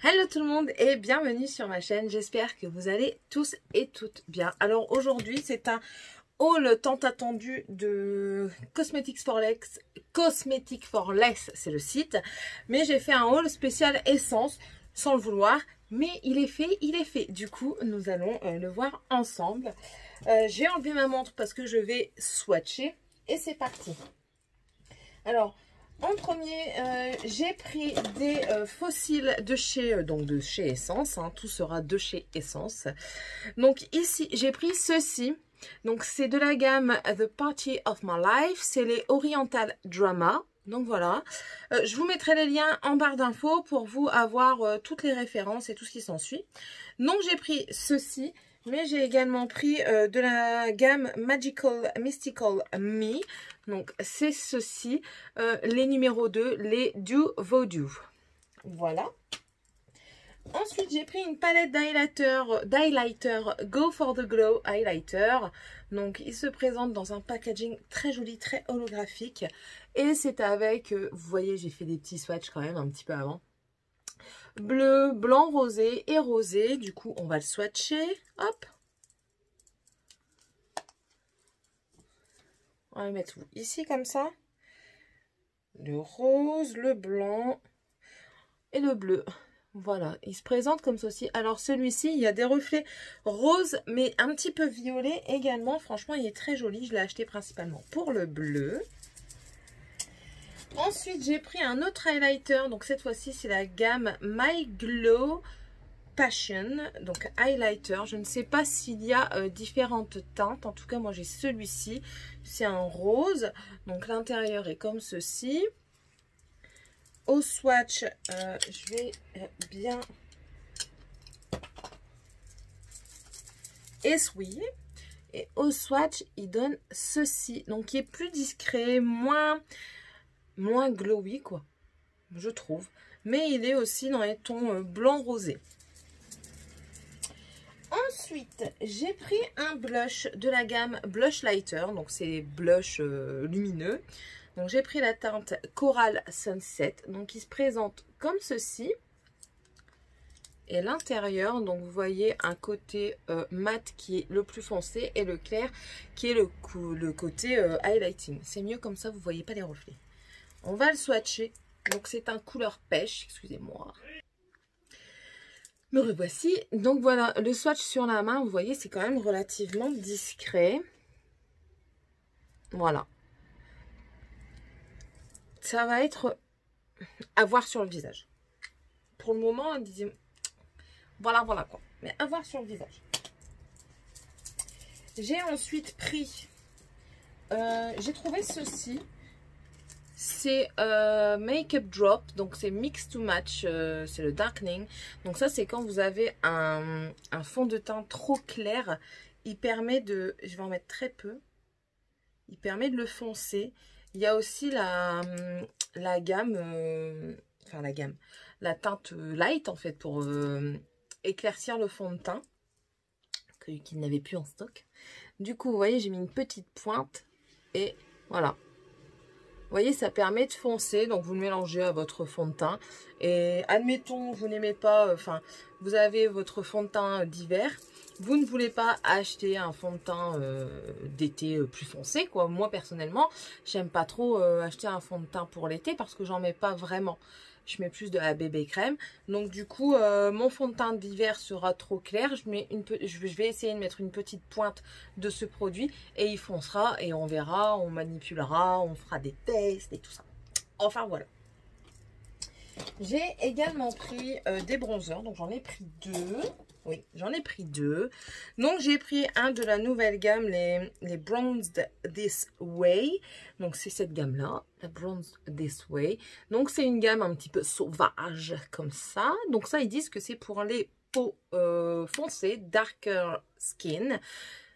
Hello tout le monde et bienvenue sur ma chaîne, j'espère que vous allez tous et toutes bien. Alors aujourd'hui c'est un haul tant attendu de Cosmetics for Less, Cosmetics for Less c'est le site, mais j'ai fait un haul spécial essence sans le vouloir, mais il est fait, du coup nous allons le voir ensemble. J'ai enlevé ma montre parce que je vais swatcher et c'est parti. Alors en premier, j'ai pris des fossiles de chez Essence. Hein, tout sera de chez Essence. Donc ici, j'ai pris ceci. Donc c'est de la gamme The Party of My Life. C'est les Oriental Drama. Donc voilà. Je vous mettrai les liens en barre d'infos pour vous avoir toutes les références et tout ce qui s'ensuit. Donc j'ai pris ceci. Mais j'ai également pris de la gamme Magical Mystical Me. Donc c'est ceci, les numéros 2, les Do Voodoo. Voilà. Ensuite j'ai pris une palette d'highlighter Go for the Glow Highlighter. Donc il se présente dans un packaging très joli, très holographique. Et c'est avec, vous voyez j'ai fait des petits swatchs quand même un petit peu avant. Bleu, blanc, rosé et rosé. Du coup, on va le swatcher. Hop. On va le mettre ici comme ça. Le rose, le blanc et le bleu. Voilà, il se présente comme ceci. Alors celui-ci, il y a des reflets roses, mais un petit peu violet également. Franchement, il est très joli. Je l'ai acheté principalement pour le bleu. Ensuite, j'ai pris un autre highlighter. Donc, cette fois-ci, c'est la gamme My Glow Passion. Donc, highlighter. Je ne sais pas s'il y a différentes teintes. En tout cas, moi, j'ai celui-ci. C'est un rose. Donc, l'intérieur est comme ceci. Au swatch, je vais bien essuyer. Et au swatch, il donne ceci. Donc, il est plus discret, moins glowy quoi, je trouve, mais il est aussi dans les tons blanc rosé. Ensuite j'ai pris un blush de la gamme Blush Lighter, donc c'est blush lumineux. Donc j'ai pris la teinte Coral Sunset, donc il se présente comme ceci. Et l'intérieur, donc vous voyez un côté mat qui est le plus foncé et le clair qui est le côté highlighting. C'est mieux comme ça, vous voyez pas les reflets. On va le swatcher. Donc, c'est un couleur pêche. Excusez-moi. Me revoici. Donc, voilà. Le swatch sur la main, vous voyez, c'est quand même relativement discret. Voilà. Ça va être à voir sur le visage. Pour le moment, voilà quoi. Mais à voir sur le visage. J'ai ensuite pris... j'ai trouvé ceci. C'est Make-up Drop, donc c'est Mix to Match, c'est le darkening. Donc ça c'est quand vous avez un fond de teint trop clair, il permet de, je vais en mettre très peu, il permet de le foncer. Il y a aussi la gamme, la teinte light en fait pour éclaircir le fond de teint, qu'il n'avait plus en stock. Du coup vous voyez j'ai mis une petite pointe et voilà. Vous voyez, ça permet de foncer, donc vous le mélangez à votre fond de teint. Et admettons, vous n'aimez pas, vous avez votre fond de teint d'hiver, vous ne voulez pas acheter un fond de teint d'été plus foncé, quoi. Moi, personnellement, j'aime pas trop acheter un fond de teint pour l'été parce que j'en mets pas vraiment. Je mets plus de la bébé crème. Donc, du coup, mon fond de teint d'hiver sera trop clair. Je vais essayer de mettre une petite pointe de ce produit et il foncera et on verra, on manipulera, on fera des tests et tout ça. Enfin, voilà. J'ai également pris des bronzers. Donc, j'en ai pris deux. Oui, j'en ai pris deux. Donc, j'ai pris un de la nouvelle gamme, les Bronzed This Way. Donc, c'est cette gamme-là, la Bronzed This Way. Donc, c'est une gamme un petit peu sauvage, comme ça. Donc, ça, ils disent que c'est pour les peaux foncées, darker skin.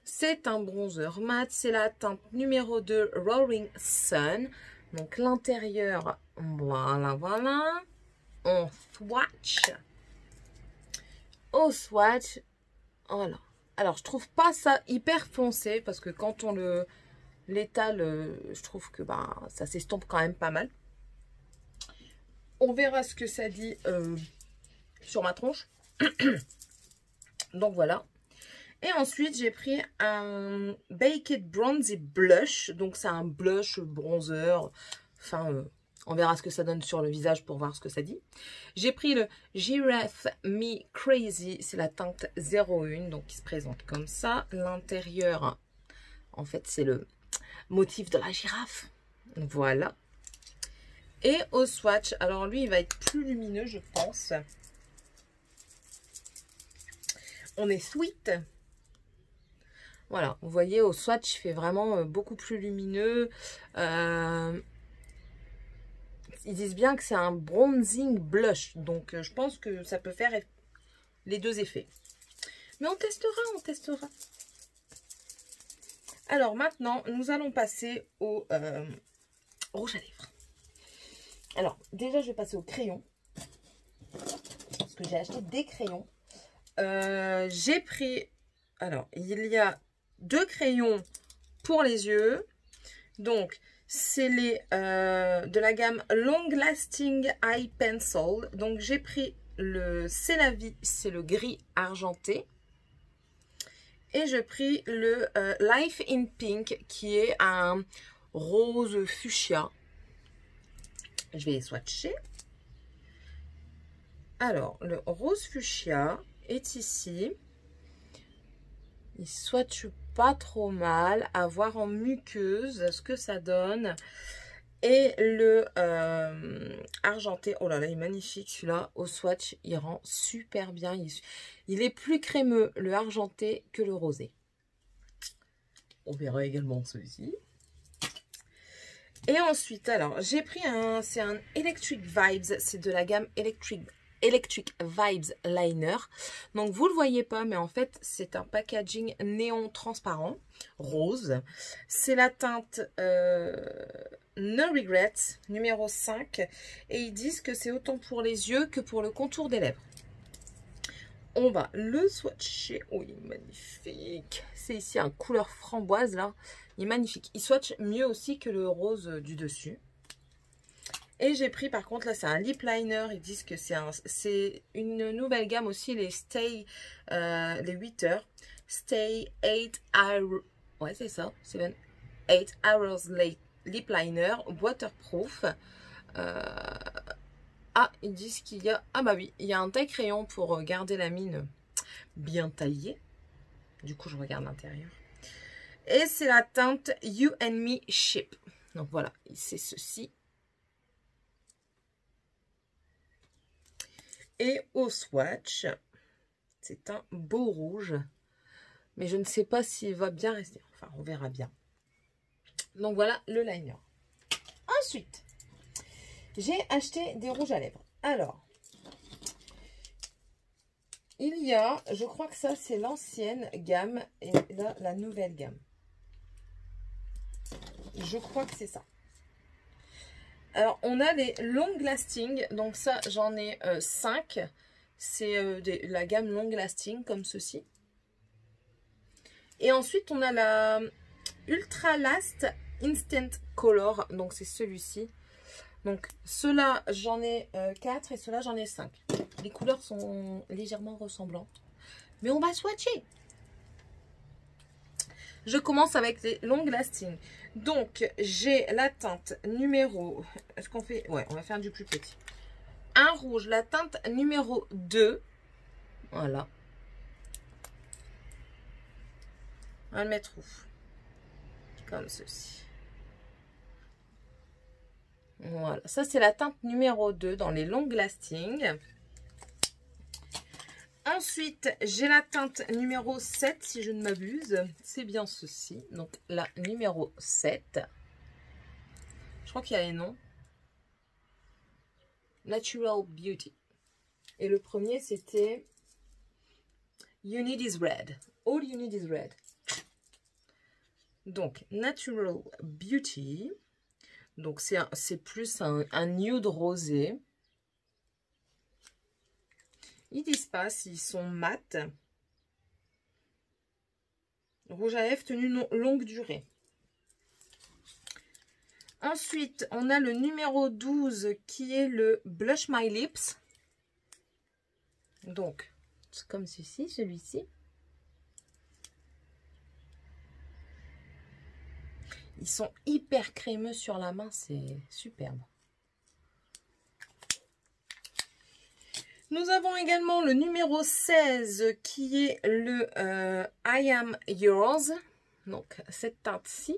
C'est un bronzer mat. C'est la teinte numéro 2, Roaring Sun. Donc, l'intérieur, voilà. On swatch. Au swatch, voilà. Alors, je trouve pas ça hyper foncé parce que quand on l'étale, je trouve que ça s'estompe quand même pas mal. On verra ce que ça dit sur ma tronche. Donc voilà. Et ensuite, j'ai pris un Baked Bronzy Blush. Donc, c'est un blush bronzer. Enfin, on verra ce que ça donne sur le visage pour voir ce que ça dit. J'ai pris le Giraffe Me Crazy. C'est la teinte 01. Donc, il se présente comme ça. L'intérieur, en fait, c'est le motif de la girafe. Voilà. Et au swatch, alors lui, il va être plus lumineux, je pense. On est sweet. Voilà, vous voyez, au swatch, il fait vraiment beaucoup plus lumineux. Ils disent bien que c'est un bronzing blush. Donc, je pense que ça peut faire les deux effets. Mais on testera, on testera. Alors, maintenant, nous allons passer au rouge à lèvres. Alors, déjà, je vais passer au crayon. Parce que j'ai acheté des crayons. J'ai pris... Alors, il y a 2 crayons pour les yeux. Donc, c'est les de la gamme Long Lasting Eye Pencil. Donc, j'ai pris le C'est la vie, c'est le gris argenté. Et j'ai pris le Life in Pink, qui est un rose fuchsia. Je vais les swatcher. Alors, le rose fuchsia est ici. Il swatche pas trop mal. À voir en muqueuse ce que ça donne. Et le argenté, oh là là, il est magnifique celui-là. Au swatch, il rend super bien. Il est plus crémeux, le argenté, que le rosé. On verra également celui-ci. Et ensuite, alors, j'ai pris c'est un Electric Vibes. C'est de la gamme Electric Vibes Liner. Donc, vous ne le voyez pas, mais en fait, c'est un packaging néon transparent, rose. C'est la teinte No Regrets, numéro 5. Et ils disent que c'est autant pour les yeux que pour le contour des lèvres. On va le swatcher. Oh, il est magnifique. C'est ici un couleur framboise, là. Il est magnifique. Il swatche mieux aussi que le rose du dessus. Et j'ai pris, par contre, là, c'est un lip liner. Ils disent que c'est une nouvelle gamme aussi, les Stay, les 8 heures. Stay 8 hours. Ouais, c'est ça. 8 hours lip liner, waterproof. Ah, ils disent qu'il y a... Ah bah oui, il y a un taille-crayon pour garder la mine bien taillée. Du coup, je regarde l'intérieur. Et c'est la teinte You and Me Ship. Donc voilà, c'est ceci. Et au swatch, c'est un beau rouge. Mais je ne sais pas s'il va bien rester. Enfin, on verra bien. Donc voilà le liner. Ensuite, j'ai acheté des rouges à lèvres. Alors, il y a, je crois que ça c'est l'ancienne gamme et là la nouvelle gamme. Je crois que c'est ça. Alors, on a les Long Lasting. Donc ça, j'en ai 5. C'est la gamme Long Lasting comme ceci. Et ensuite, on a la Ultra Last Instant Color. Donc c'est celui-ci. Donc, ceux-là, j'en ai 4 et ceux-là, j'en ai 5. Les couleurs sont légèrement ressemblantes. Mais on va swatcher. Je commence avec les Long Lasting. Donc, j'ai la teinte numéro... Est-ce qu'on fait... Ouais, on va faire du plus petit. Un rouge, la teinte numéro 2. Voilà. On va le mettre où? Comme ceci. Voilà, ça c'est la teinte numéro 2 dans les Long Lasting. Ensuite, j'ai la teinte numéro 7 si je ne m'abuse. C'est bien ceci. Donc la numéro 7. Je crois qu'il y a les noms. Natural Beauty. Et le premier c'était You Need Is Red. All You Need Is Red. Donc Natural Beauty. Donc, c'est plus un nude rosé. Ils disent pas s'ils sont mat. Rouge à lèvres tenue longue durée. Ensuite, on a le numéro 12 qui est le Blush My Lips. Donc, c'est comme ceci, celui-ci. Ils sont hyper crémeux sur la main, c'est superbe. Nous avons également le numéro 16 qui est le I Am Yours. Donc, cette teinte-ci.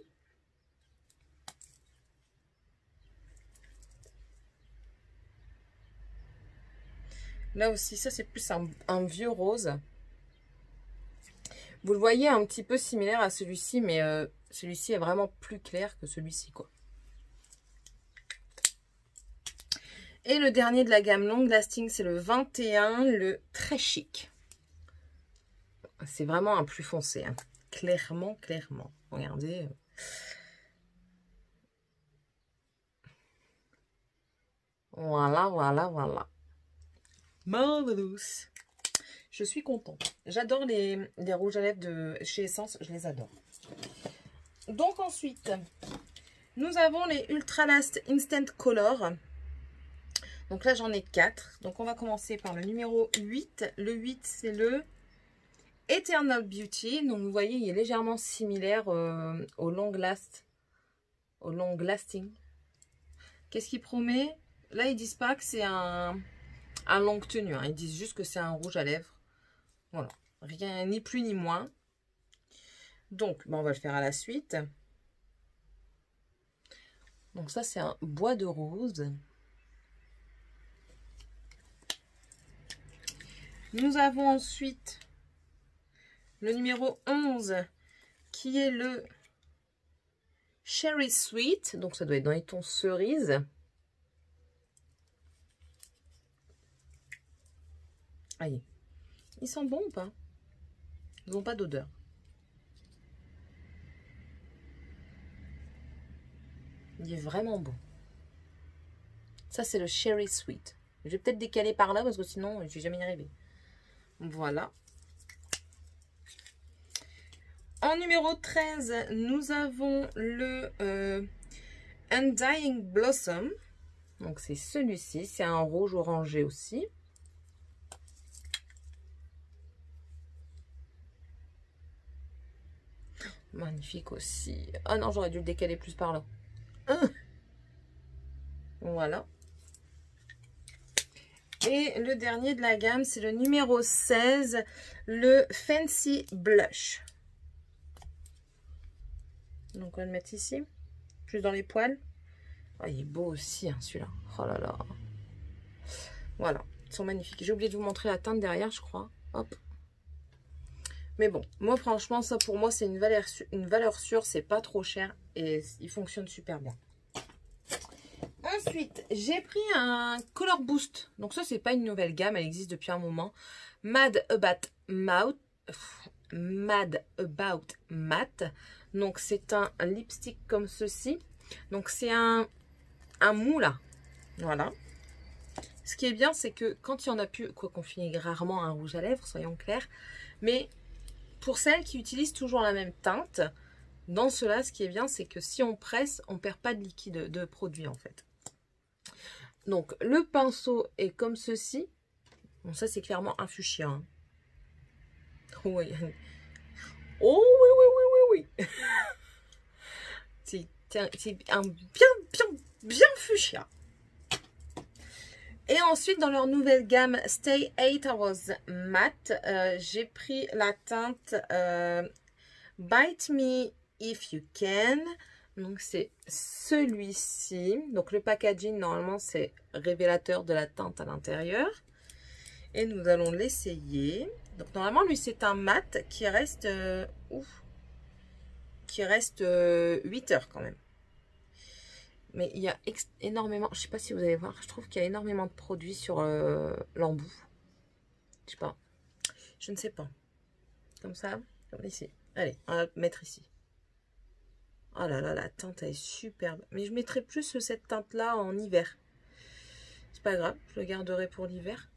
Là aussi, ça c'est plus un vieux rose. Vous le voyez un petit peu similaire à celui-ci, mais celui-ci est vraiment plus clair que celui-ci, quoi. Et le dernier de la gamme Long Lasting, c'est le 21, le très chic. C'est vraiment un plus foncé, hein. Clairement, clairement. Regardez. Voilà, voilà, voilà. Marvelous. Je suis contente. J'adore les rouges à lèvres de chez Essence. Je les adore. Donc ensuite, nous avons les Ultra Last Instant Color. Donc là, j'en ai 4. Donc on va commencer par le numéro 8. Le 8, c'est le Eternal Beauty. Donc vous voyez, il est légèrement similaire au Long Lasting. Qu'est-ce qu'il promet? Là, ils disent pas que c'est un longue tenue. Hein. Ils disent juste que c'est un rouge à lèvres. Voilà. Rien, ni plus ni moins. Donc, on va le faire à la suite. Donc ça, c'est un bois de rose. Nous avons ensuite le numéro 11 qui est le Cherry Sweet. Donc ça doit être dans les tons cerises. Allez. Ils sont bons ou pas? Ils n'ont pas d'odeur. Il est vraiment bon. Ça, c'est le Cherry Sweet. Je vais peut-être décaler par là parce que sinon, je ne vais jamais y arriver. Voilà. En numéro 13, nous avons le Undying Blossom. Donc, c'est celui-ci. C'est un rouge orangé aussi. Magnifique aussi. Ah non, j'aurais dû le décaler plus par là. Voilà. Et le dernier de la gamme, c'est le numéro 16, le Fancy Blush. Donc on va le mettre ici, juste dans les poils. Oh, il est beau aussi, hein, celui-là. Oh là là. Voilà, ils sont magnifiques. J'ai oublié de vous montrer la teinte derrière, je crois. Hop. Mais bon, moi franchement, ça pour moi, c'est une valeur sûre. C'est pas trop cher et il fonctionne super bien. Ensuite, j'ai pris un Color Boost. Donc ça, c'est pas une nouvelle gamme, elle existe depuis un moment. Mad About Matte. Donc c'est un lipstick comme ceci. Donc c'est un mou là. Voilà. Ce qui est bien, c'est que quand il y en a plus, quoi qu'on finit rarement un rouge à lèvres, soyons clairs. Mais pour celles qui utilisent toujours la même teinte, dans cela, ce qui est bien, c'est que si on presse, on perd pas de liquide de produit en fait. Donc, le pinceau est comme ceci. Bon, ça, c'est clairement un fuchsia. Hein. Oui. Oh, oui, oui, oui, oui, oui. C'est un bien fuchsia. Et ensuite, dans leur nouvelle gamme Stay 8 Hours Matte, j'ai pris la teinte Bite Me If You Can. Donc, c'est celui-ci. Donc, le packaging, normalement, c'est révélateur de la teinte à l'intérieur. Et nous allons l'essayer. Donc, normalement, lui, c'est un mat qui reste... qui reste 8 heures quand même. Mais il y a énormément... Je ne sais pas si vous allez voir. Je trouve qu'il y a énormément de produits sur l'embout. Je sais pas. Je ne sais pas. Comme ça. Comme ici. Allez, on va le mettre ici. Oh là là, la teinte elle est superbe. Mais je mettrai plus cette teinte-là en hiver. C'est pas grave, je le garderai pour l'hiver.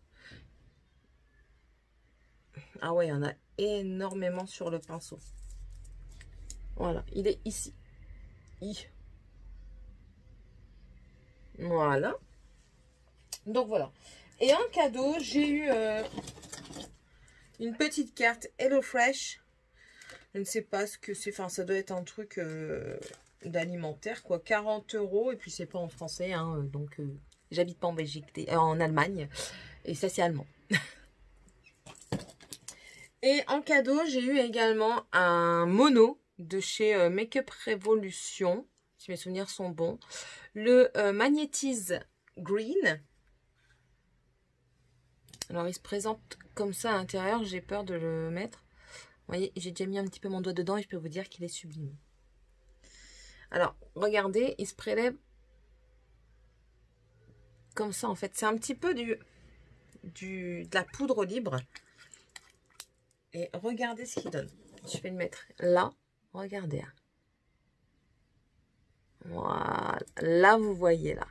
Ah ouais, il y en a énormément sur le pinceau. Voilà, il est ici. Voilà. Donc voilà. Et en cadeau, j'ai eu Une petite carte HelloFresh. Je ne sais pas ce que c'est. Enfin, ça doit être un truc d'alimentaire, quoi. 40 €. Et puis, c'est pas en français. Hein, donc, j'habite pas en Belgique, en Allemagne. Et ça, c'est allemand. Et en cadeau, j'ai eu également un mono de chez Make-up Revolution. Si mes souvenirs sont bons. Le Magnetize Green. Alors, il se présente comme ça à l'intérieur. J'ai peur de le mettre. Vous voyez, j'ai déjà mis un petit peu mon doigt dedans et je peux vous dire qu'il est sublime. Alors, regardez, il se prélève comme ça, en fait. C'est un petit peu de la poudre libre. Et regardez ce qu'il donne. Je vais le mettre là. Regardez. Voilà. Là, vous voyez, là.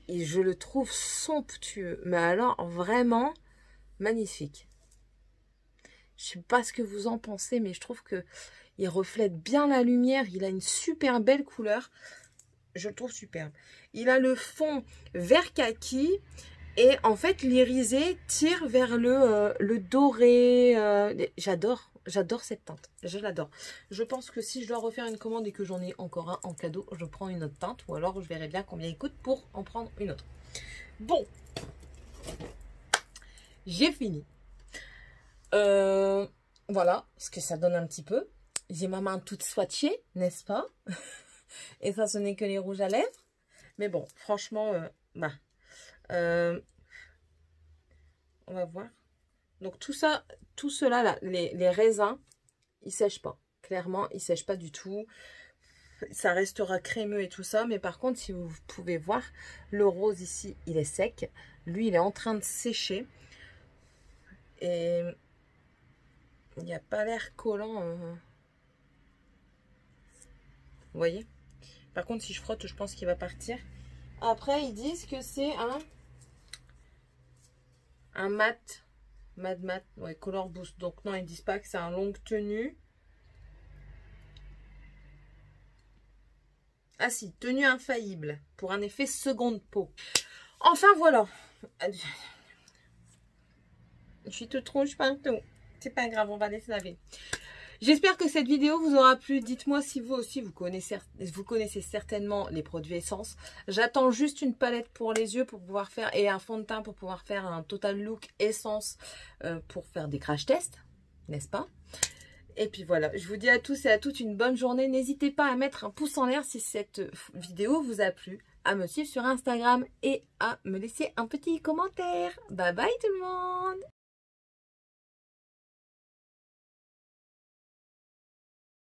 Et je le trouve somptueux. Mais alors, vraiment magnifique. Je ne sais pas ce que vous en pensez, mais je trouve que il reflète bien la lumière. Il a une super belle couleur. Je le trouve superbe. Il a le fond vert kaki. Et en fait, l'irisé tire vers le doré. J'adore cette teinte. Je l'adore. Je pense que si je dois refaire une commande et que j'en ai encore un en cadeau, je prends une autre teinte. Ou alors, je verrai bien combien il coûte pour en prendre une autre. Bon. J'ai fini. Voilà ce que ça donne un petit peu. J'ai ma main toute swatchée, n'est-ce pas? Et ça, ce n'est que les rouges à lèvres. Mais bon, franchement, on va voir. Donc tout ça, tout cela là, les raisins, ils sèchent pas. Clairement, ils sèchent pas du tout. Ça restera crémeux et tout ça. Mais par contre, si vous pouvez voir, le rose ici, il est sec. Lui, il est en train de sécher. Et il n'y a pas l'air collant. Vous voyez? Par contre, si je frotte, je pense qu'il va partir. Après, ils disent que c'est un mat. Ouais, Color Boost. Donc non, ils disent pas que c'est un longue tenue. Ah si, tenue infaillible. Pour un effet seconde peau. Enfin, voilà. Je suis toute rouge partout. C'est pas grave, on va laisser laver. J'espère que cette vidéo vous aura plu. Dites-moi si vous aussi, vous connaissez certainement les produits essence. J'attends juste une palette pour les yeux pour pouvoir faire, et un fond de teint pour pouvoir faire un total look essence pour faire des crash tests, n'est-ce pas? Et puis voilà, je vous dis à tous et à toutes une bonne journée. N'hésitez pas à mettre un pouce en l'air si cette vidéo vous a plu, à me suivre sur Instagram et à me laisser un petit commentaire. Bye bye tout le monde!